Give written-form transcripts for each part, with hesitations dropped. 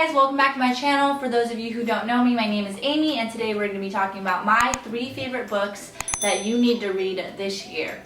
guys, welcome back to my channel. For those of you who don't know me, my name is Amy, and today we're going to be talking about my 3 favorite books that you need to read this year.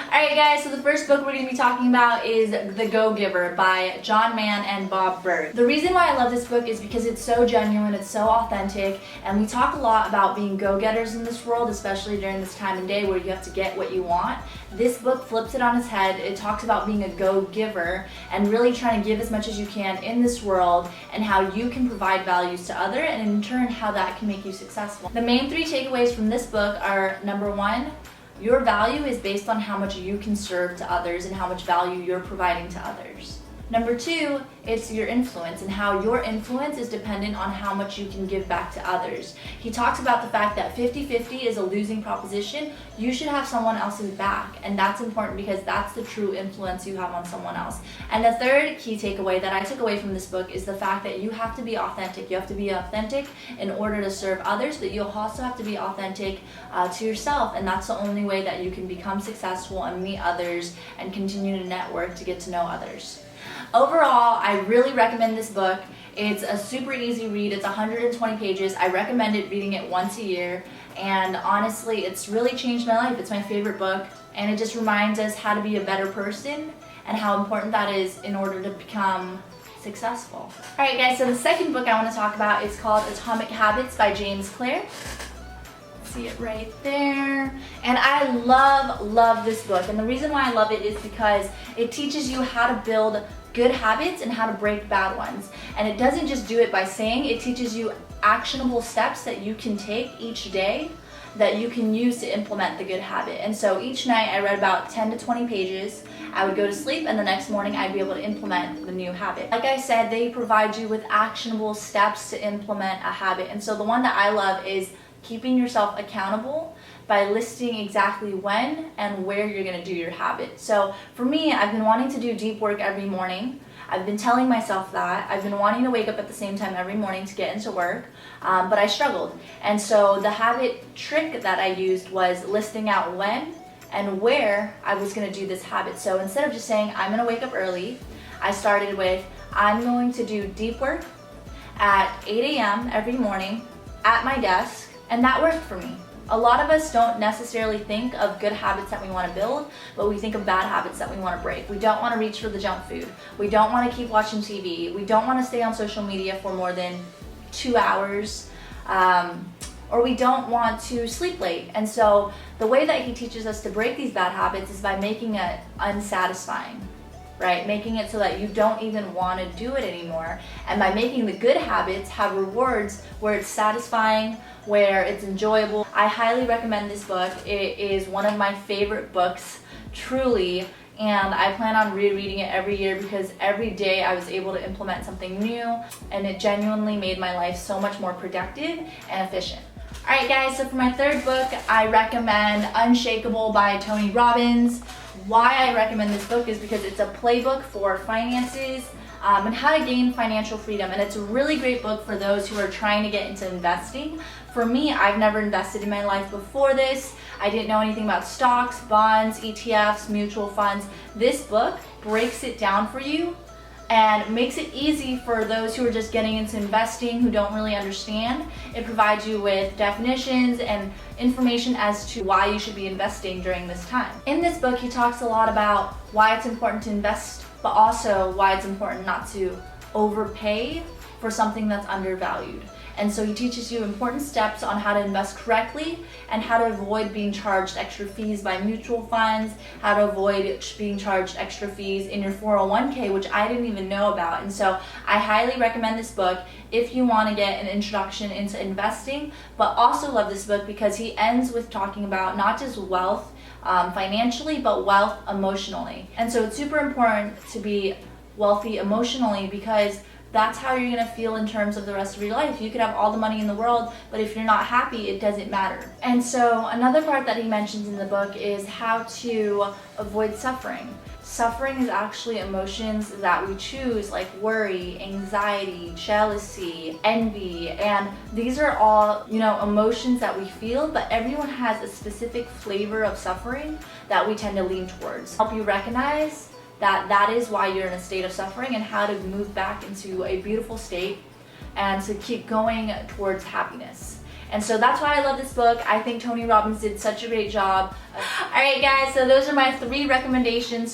Alright guys, so the first book we're going to be talking about is The Go-Giver by John Mann and Bob Burg. The reason why I love this book is because it's so genuine, it's so authentic, and we talk a lot about being go-getters in this world, especially during this time of day where you have to get what you want. This book flips it on its head. It talks about being a go-giver and really trying to give as much as you can in this world and how you can provide values to others and in turn how that can make you successful. The main 3 takeaways from this book are: number 1, your value is based on how much you can serve to others and how much value you're providing to others. Number 2, it's your influence and how your influence is dependent on how much you can give back to others. He talks about the fact that 50-50 is a losing proposition. You should have someone else's back, and that's important because that's the true influence you have on someone else. And the third key takeaway that I took away from this book is the fact that you have to be authentic. You have to be authentic in order to serve others, but you'll also have to be authentic to yourself, and that's the only way that you can become successful and meet others and continue to network to get to know others. Overall, I really recommend this book. It's a super easy read. It's 120 pages. I recommend reading it once a year, and honestly, it's really changed my life. It's my favorite book, and it just reminds us how to be a better person and how important that is in order to become successful. Alright guys, so the second book I want to talk about is called Atomic Habits by James Clear. See it right there. And I love this book, and the reason why I love it is because it teaches you how to build good habits and how to break bad ones. And it doesn't just do it by saying, it teaches you actionable steps that you can take each day that you can use to implement the good habit. And so each night I read about 10 to 20 pages. I would go to sleep, and the next morning I'd be able to implement the new habit. Like I said, they provide you with actionable steps to implement a habit. And so the one that I love is keeping yourself accountable by listing exactly when and where you're going to do your habit. So for me, I've been wanting to do deep work every morning. I've been telling myself that. I've been wanting to wake up at the same time every morning to get into work, but I struggled. And so the habit trick that I used was listing out when and where I was going to do this habit. So instead of just saying, I'm going to wake up early, I started with, I'm going to do deep work at 8 a.m. every morning at my desk. And that worked for me. A lot of us don't necessarily think of good habits that we want to build, but we think of bad habits that we want to break. We don't want to reach for the junk food. We don't want to keep watching TV. We don't want to stay on social media for more than 2 hours. Or we don't want to sleep late. And so the way that he teaches us to break these bad habits is by making it unsatisfying. Right? Making it so that you don't even want to do it anymore. And by making the good habits have rewards where it's satisfying, where it's enjoyable. I highly recommend this book. It is one of my favorite books, truly, and I plan on rereading it every year because every day I was able to implement something new, and it genuinely made my life so much more productive and efficient. Alright guys, so for my third book, I recommend Unshakable by Tony Robbins. Why I recommend this book is because it's a playbook for finances and how to gain financial freedom, and it's a really great book for those who are trying to get into investing. For me, I've never invested in my life before this. I didn't know anything about stocks, bonds, ETFs, mutual funds. This book breaks it down for you and makes it easy for those who are just getting into investing who don't really understand. It provides you with definitions and information as to why you should be investing during this time. In this book, he talks a lot about why it's important to invest, but also why it's important not to overpay for something that's undervalued. And so he teaches you important steps on how to invest correctly and how to avoid being charged extra fees by mutual funds, how to avoid being charged extra fees in your 401k, which I didn't even know about. And so I highly recommend this book if you want to get an introduction into investing, but also love this book because he ends with talking about not just wealth financially, but wealth emotionally. And so it's super important to be wealthy emotionally because that's how you're going to feel in terms of the rest of your life. You could have all the money in the world, but if you're not happy, it doesn't matter. And so another part that he mentions in the book is how to avoid suffering. Suffering is actually emotions that we choose, like worry, anxiety, jealousy, envy, and these are all, emotions that we feel, but everyone has a specific flavor of suffering that we tend to lean towards. Help you recognize that is why you're in a state of suffering and how to move back into a beautiful state and to keep going towards happiness. And so that's why I love this book. I think Tony Robbins did such a great job. Alright guys, so those are my 3 recommendations